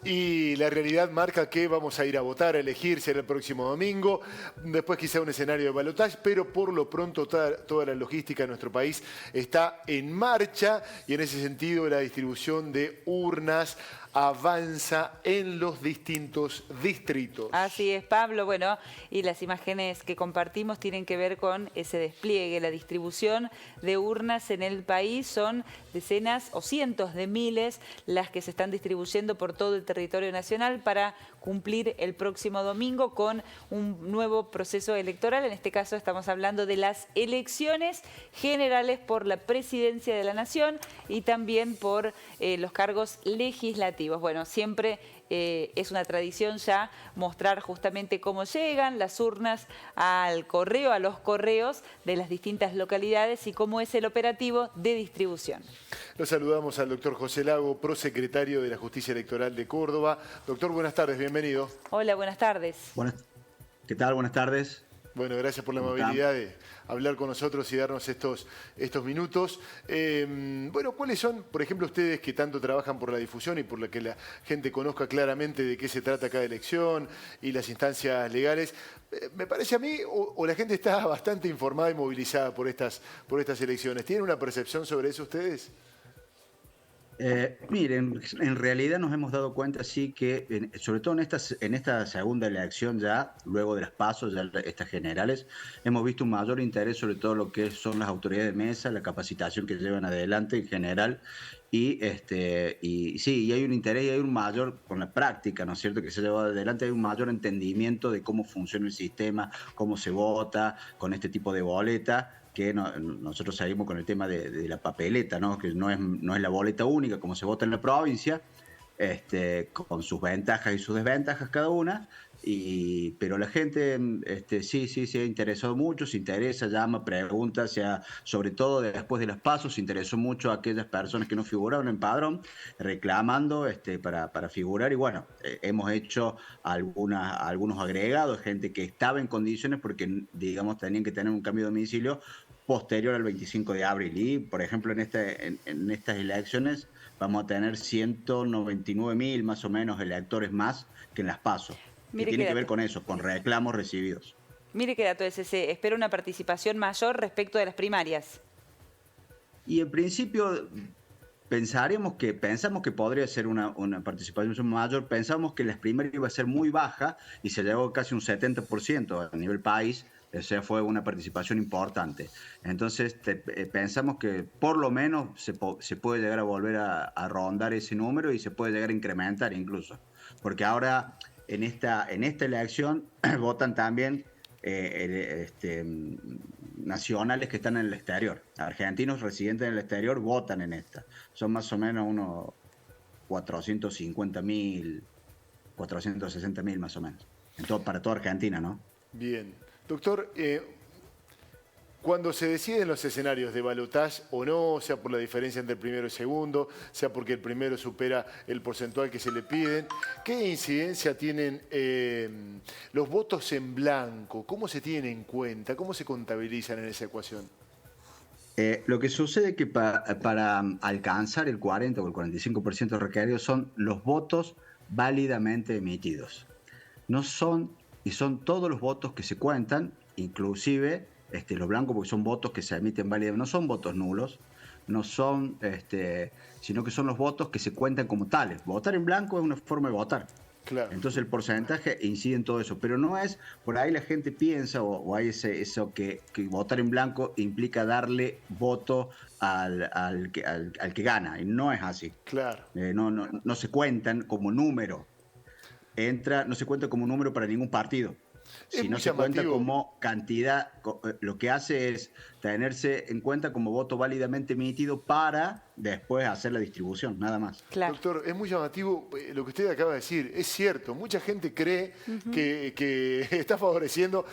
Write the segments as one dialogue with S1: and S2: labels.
S1: y la realidad marca que vamos a ir a votar, a elegir, será el próximo domingo, después quizá un escenario de balotaje, pero por lo pronto toda la logística de nuestro país está en marcha y en ese sentido la distribución de urnas avanza en los distintos distritos.
S2: Así es, Pablo. Bueno, y las imágenes que compartimos tienen que ver con ese despliegue, la distribución de urnas en el país. Son decenas o cientos de miles las que se están distribuyendo por todo el territorio nacional para cumplir el próximo domingo con un nuevo proceso electoral. En este caso estamos hablando de las elecciones generales por la presidencia de la Nación y también por los cargos legislativos. Bueno, siempre es una tradición ya mostrar justamente cómo llegan las urnas al correo, a los correos de las distintas localidades y cómo es el operativo de distribución.
S1: Los saludamos al doctor José Lago, prosecretario de la Justicia Electoral de Córdoba. Doctor, buenas tardes, bienvenido.
S2: Hola, buenas tardes.
S3: ¿Qué tal? Buenas tardes.
S1: Bueno, gracias por la amabilidad de hablar con nosotros y darnos estos minutos. Bueno, ¿cuáles son, por ejemplo, ustedes que tanto trabajan por la difusión y por la que la gente conozca claramente de qué se trata cada elección y las instancias legales? Me parece a mí, o la gente está bastante informada y movilizada por estas elecciones. ¿Tienen una percepción sobre eso ustedes?
S3: Miren, en realidad nos hemos dado cuenta, sí, que sobre todo en esta segunda elección ya, luego de las PASO, ya estas generales, hemos visto un mayor interés sobre todo lo que son las autoridades de mesa, la capacitación que llevan adelante en general, y sí, y hay un interés y hay un mayor, con la práctica, ¿no es cierto?, que se lleva adelante, hay un mayor entendimiento de cómo funciona el sistema, cómo se vota, con este tipo de boleta, que nosotros seguimos con el tema de la papeleta, ¿no? Que no es la boleta única como se vota en la provincia, con sus ventajas y sus desventajas cada una, pero la gente sí se ha interesado mucho, se interesa, llama, pregunta, sobre todo después de las PASO, se interesó mucho a aquellas personas que no figuraban en padrón, reclamando para figurar, y bueno, hemos hecho algunos agregados, gente que estaba en condiciones porque, digamos, tenían que tener un cambio de domicilio posterior al 25 de abril. Y, por ejemplo, en estas elecciones vamos a tener 199.000 más o menos electores más que en las PASO. Que tiene que ver con eso, con reclamos recibidos.
S2: Mire qué dato es ese. Espera una participación mayor respecto de las primarias.
S3: Y en principio pensamos que podría ser una participación mayor. Pensamos que las primarias iba a ser muy baja y se llegó casi un 70% a nivel país. O sea, fue una participación importante. Entonces, pensamos que por lo menos se puede llegar a volver a rondar ese número y se puede llegar a incrementar incluso. Porque ahora, en esta elección, votan también nacionales que están en el exterior. Argentinos residentes en el exterior votan en esta. Son más o menos unos 450.000, 460.000 más o menos. Para toda Argentina, ¿no?
S1: Bien. Doctor, cuando se deciden los escenarios de balotaje o no, sea por la diferencia entre el primero y segundo, sea porque el primero supera el porcentual que se le piden, ¿qué incidencia tienen los votos en blanco? ¿Cómo se tienen en cuenta? ¿Cómo se contabilizan en esa ecuación?
S3: Lo que sucede es que para alcanzar el 40 o el 45% requerido son los votos válidamente emitidos. Son todos los votos que se cuentan, inclusive los blancos, porque son votos que se emiten válidamente, no son votos nulos, no son, sino que son los votos que se cuentan como tales. Votar en blanco es una forma de votar.
S1: Claro.
S3: Entonces el porcentaje incide en todo eso, pero no es, por ahí la gente piensa o hay eso que votar en blanco implica darle voto al que gana, y no es así.
S1: Claro.
S3: No se cuentan como número. No se cuenta como número para ningún partido, sino se cuenta como cantidad. Lo que hace es tenerse en cuenta como voto válidamente emitido para después hacer la distribución, nada más.
S2: Claro.
S1: Doctor, es muy llamativo lo que usted acaba de decir. Es cierto, mucha gente cree que está favoreciendo,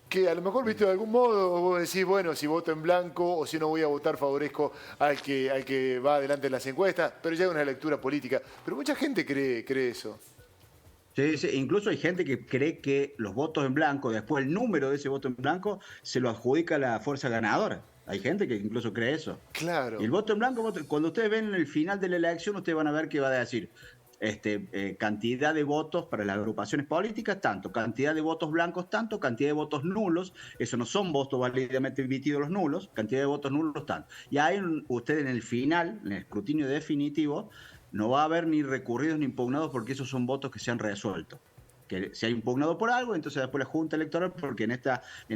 S1: que a lo mejor, visto de algún modo, vos decís, bueno, si voto en blanco o si no voy a votar, favorezco al que va adelante en las encuestas, pero ya es una lectura política. Pero mucha gente cree eso.
S3: Sí, incluso hay gente que cree que los votos en blanco, después el número de ese voto en blanco, se lo adjudica la fuerza ganadora. Hay gente que incluso cree eso.
S1: Claro.
S3: Y el voto en blanco, cuando ustedes ven el final de la elección, ustedes van a ver que va a decir cantidad de votos para las agrupaciones políticas, tanto, cantidad de votos blancos, tanto, cantidad de votos nulos, eso no son votos válidamente emitidos los nulos, cantidad de votos nulos, tanto. Y ahí usted en el final, en el escrutinio definitivo, no va a haber ni recurridos ni impugnados porque esos son votos que se han resuelto. Que se ha impugnado por algo, entonces después la Junta Electoral, porque en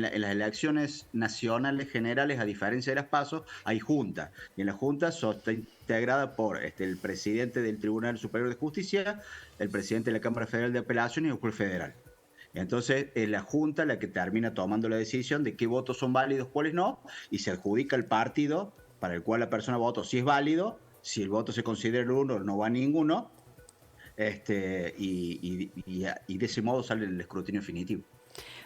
S3: las elecciones nacionales generales, a diferencia de las PASO, hay Junta. Y en la Junta está integrada por el presidente del Tribunal Superior de Justicia, el presidente de la Cámara Federal de Apelaciones y el juez federal. Entonces es la Junta la que termina tomando la decisión de qué votos son válidos, cuáles no, y se adjudica el partido para el cual la persona votó si es válido, si el voto se considera nulo, no va ninguno. Y de ese modo sale el escrutinio definitivo.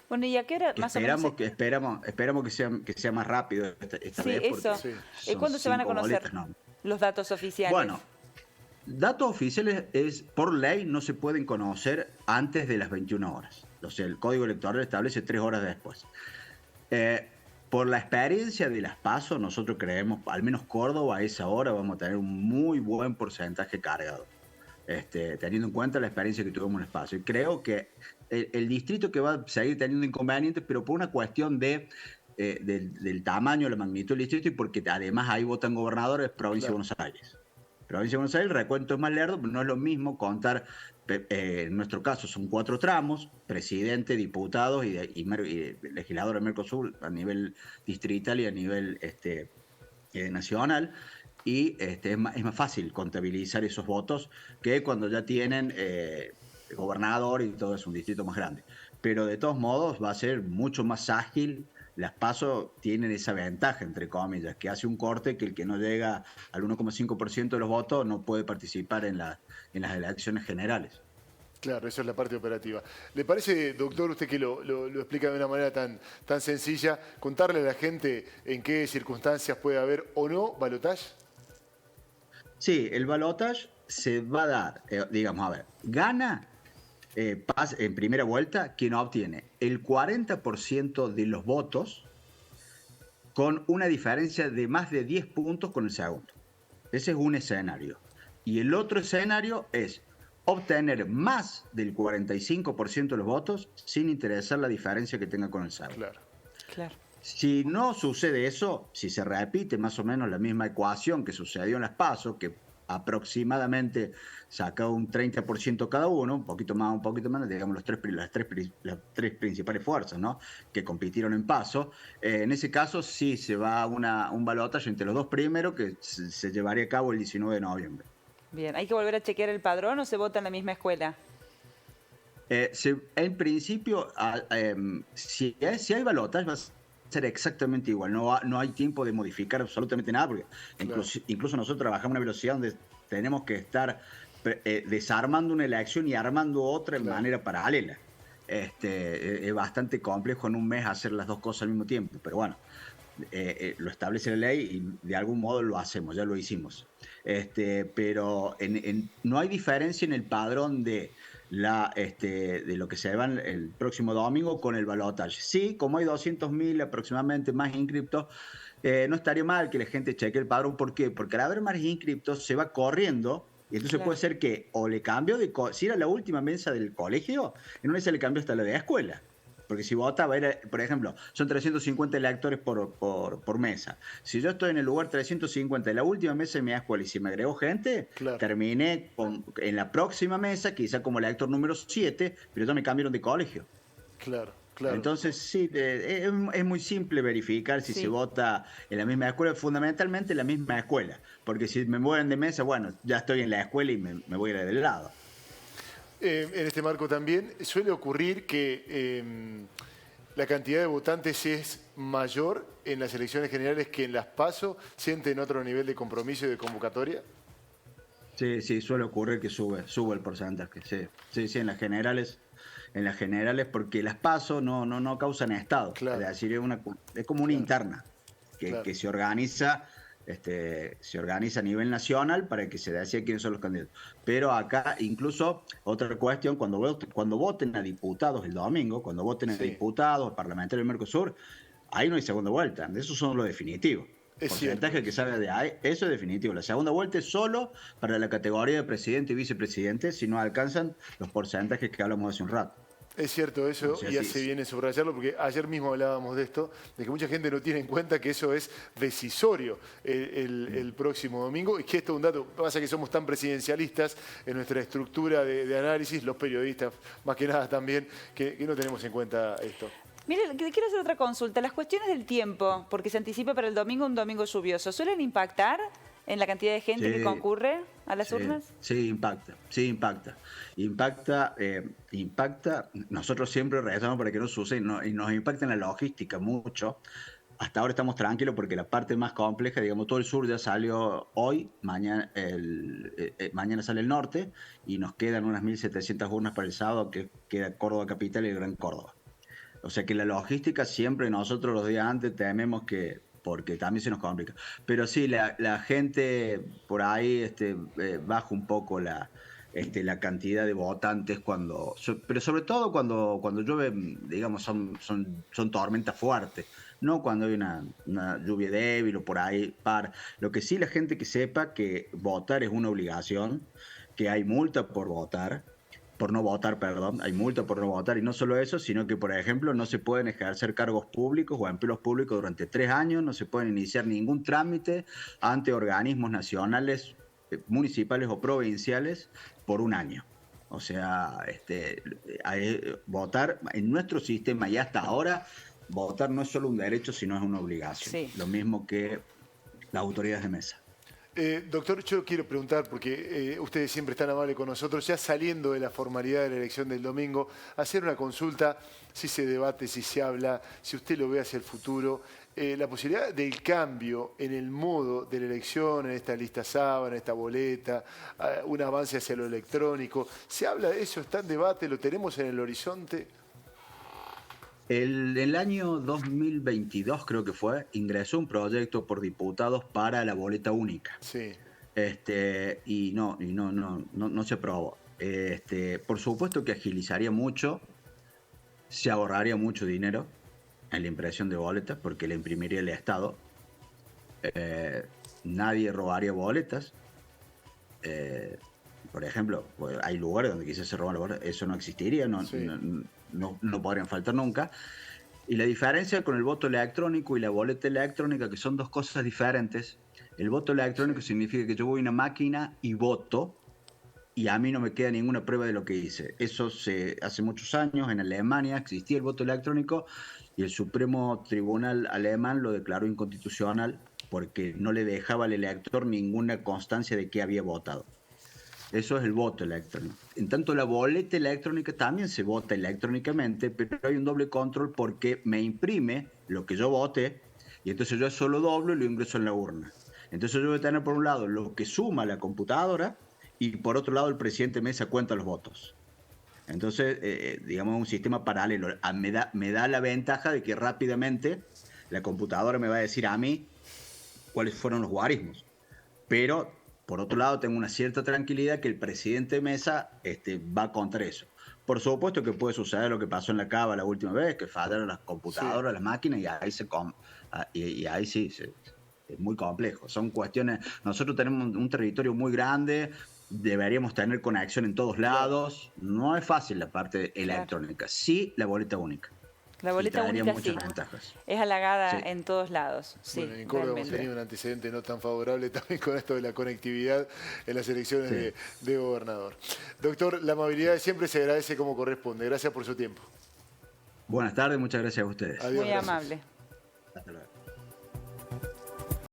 S2: Bueno, ¿y a qué hora más o menos?
S3: Esperamos que sea más rápido esta vez.
S2: Eso. ¿Cuándo se van a conocer los datos oficiales?
S3: Bueno, datos oficiales por ley no se pueden conocer antes de las 21 horas. O sea, el Código Electoral establece 3 horas después. Por la experiencia de las PASO, nosotros creemos, al menos Córdoba a esa hora vamos a tener un muy buen porcentaje cargado. Teniendo en cuenta la experiencia que tuvimos en el espacio. Y creo que el distrito que va a seguir teniendo inconvenientes, pero por una cuestión del tamaño, la magnitud del distrito y porque además ahí votan gobernadores, provincia de Buenos Aires. Provincia de Buenos Aires, el recuento es más lerdo, pero no es lo mismo contar, en nuestro caso son 4 tramos, presidente, diputados y legislador de Mercosur a nivel distrital y a nivel nacional. Y es más fácil contabilizar esos votos que cuando ya tienen gobernador y todo es un distrito más grande. Pero de todos modos va a ser mucho más ágil. Las PASO tienen esa ventaja, entre comillas, que hace un corte que el que no llega al 1,5% de los votos no puede participar en las elecciones generales.
S1: Claro, eso es la parte operativa. ¿Le parece, doctor, usted que lo explica de una manera tan sencilla, contarle a la gente en qué circunstancias puede haber o no balotaje?
S3: Sí, el balotaje se va a dar, gana en primera vuelta quien obtiene el 40% de los votos con una diferencia de más de 10 puntos con el segundo. Ese es un escenario. Y el otro escenario es obtener más del 45% de los votos sin interesar la diferencia que tenga con el segundo.
S2: Claro.
S3: Si no sucede eso, si se repite más o menos la misma ecuación que sucedió en las PASO, que aproximadamente saca un 30% cada uno, un poquito más, un poquito menos, digamos las tres principales fuerzas, ¿no?, que compitieron en PASO, en ese caso sí se va a un balotaje entre los dos primeros que se llevaría a cabo el 19 de noviembre.
S2: Bien, ¿hay que volver a chequear el padrón o se vota en la misma escuela?
S3: En principio, si hay balotaje, va a ser exactamente igual. No hay tiempo de modificar absolutamente nada, porque incluso nosotros trabajamos a una velocidad donde tenemos que estar desarmando una elección y armando otra en manera paralela. Es bastante complejo en un mes hacer las dos cosas al mismo tiempo, pero bueno, lo establece la ley y de algún modo lo hacemos, ya lo hicimos. Pero no hay diferencia en el padrón de lo que se va el próximo domingo con el balotaje. Sí, como hay 200.000 aproximadamente más inscriptos, no estaría mal que la gente cheque el padrón. ¿Por qué? Porque al haber más inscriptos se va corriendo y entonces puede ser que o le cambio si era la última mesa del colegio, en una vez se le cambió hasta la de la escuela. Porque si votaba, por ejemplo, son 350 electores por mesa. Si yo estoy en el lugar 350 de la última mesa de mi escuela y si me agregó gente, terminé en la próxima mesa, quizá como elector número 7, pero ya me cambiaron de colegio.
S1: Claro.
S3: Entonces, sí, es muy simple verificar si se vota en la misma escuela, fundamentalmente en la misma escuela. Porque si me mueven de mesa, bueno, ya estoy en la escuela y me voy a ir del lado.
S1: En este marco también suele ocurrir que la cantidad de votantes es mayor en las elecciones generales que en las PASO. ¿Sienten otro nivel de compromiso y de convocatoria?
S3: Sí, suele ocurrir que sube el porcentaje. Sí, en las generales porque las PASO no causan estado. Es decir, es como una interna que se organiza. Se organiza a nivel nacional para que se decida quiénes son los candidatos. Pero acá, incluso, otra cuestión, cuando voten a diputados el domingo, cuando voten a diputados, parlamentarios del Mercosur, ahí no hay segunda vuelta. Esos son los definitivos.
S1: Es
S3: porcentaje
S1: cierto.
S3: que salga de ahí, eso es definitivo. La segunda vuelta es solo para la categoría de presidente y vicepresidente si no alcanzan los porcentajes que hablamos hace un rato.
S1: Es cierto
S3: O
S1: eso
S3: sea,
S1: y hace bien en subrayarlo porque ayer mismo hablábamos de esto, de que mucha gente no tiene en cuenta que eso es decisorio el próximo domingo y que esto es un dato, pasa que somos tan presidencialistas en nuestra estructura de análisis, los periodistas más que nada también, que no tenemos en cuenta esto.
S2: Mire, quiero hacer otra consulta. Las cuestiones del tiempo, porque se anticipa para el domingo un domingo lluvioso, ¿suelen impactar en la cantidad de gente que concurre a las urnas?
S3: Sí, impacta, sí, impacta. Impacta, nosotros siempre rezamos para que no suceda y nos impacta en la logística mucho. Hasta ahora estamos tranquilos porque la parte más compleja, digamos, todo el sur ya salió hoy, mañana sale el norte y nos quedan unas 1.700 urnas para el sábado, que queda Córdoba Capital y el Gran Córdoba. O sea que la logística siempre nosotros los días antes tememos que, porque también se nos complica. Pero sí, la gente por ahí baja un poco la cantidad de votantes pero sobre todo cuando llueve, digamos, son tormentas fuertes, no cuando hay una lluvia débil o por ahí Lo que sí, la gente que sepa que votar es una obligación, que hay multa por no votar, perdón, hay multa por no votar, y no solo eso, sino que, por ejemplo, no se pueden ejercer cargos públicos o empleos públicos durante 3 años, no se pueden iniciar ningún trámite ante organismos nacionales, municipales o provinciales por 1 año. O sea, votar en nuestro sistema y hasta ahora, votar no es solo un derecho, sino es una obligación.
S2: Sí.
S3: Lo mismo que las autoridades de mesa.
S1: Doctor, yo quiero preguntar, porque ustedes siempre están amables con nosotros, ya saliendo de la formalidad de la elección del domingo, hacer una consulta, si se debate, si se habla, si usted lo ve hacia el futuro, la posibilidad del cambio en el modo de la elección, en esta lista sábana, en esta boleta, un avance hacia lo electrónico. ¿Se habla de eso? ¿Está en debate? ¿Lo tenemos en el horizonte?
S3: El año 2022, creo que fue, ingresó un proyecto por diputados para la boleta única.
S1: Sí.
S3: Y no se aprobó. Por supuesto que agilizaría mucho, se ahorraría mucho dinero en la impresión de boletas, porque la imprimiría el Estado. Nadie robaría boletas. Por ejemplo, hay lugares donde quizás se roban las boletas, eso no existiría, no podrían faltar nunca. Y la diferencia con el voto electrónico y la boleta electrónica, que son dos cosas diferentes. El voto electrónico significa que yo voy a una máquina y voto, y a mí no me queda ninguna prueba de lo que hice. Eso hace muchos años en Alemania existía el voto electrónico y el Supremo Tribunal alemán lo declaró inconstitucional porque no le dejaba al elector ninguna constancia de que había votado. Eso es el voto electrónico. En tanto, la boleta electrónica también se vota electrónicamente, pero hay un doble control porque me imprime lo que yo voté y entonces yo solo doblo y lo ingreso en la urna. Entonces yo voy a tener por un lado lo que suma la computadora y por otro lado el presidente Mesa cuenta los votos. Entonces, digamos, un sistema paralelo. Me da la ventaja de que rápidamente la computadora me va a decir a mí cuáles fueron los guarismos. Pero, por otro lado, tengo una cierta tranquilidad que el presidente Mesa va contra eso. Por supuesto que puede suceder lo que pasó en la Cava la última vez, que fallaron las computadoras, las máquinas, y ahí sí, es muy complejo. Son cuestiones. Nosotros tenemos un territorio muy grande, deberíamos tener conexión en todos lados. No es fácil la parte electrónica. Sí, la boleta única.
S2: La boleta única sí.
S3: Ventajas.
S2: Es halagada en todos lados. Sí,
S1: bueno, en Córdoba hemos tenido un antecedente no tan favorable también con esto de la conectividad en las elecciones de gobernador. Doctor, la amabilidad siempre se agradece como corresponde. Gracias por su tiempo.
S3: Buenas tardes, muchas gracias a ustedes.
S1: Adiós,
S2: muy amable.
S3: Hasta luego.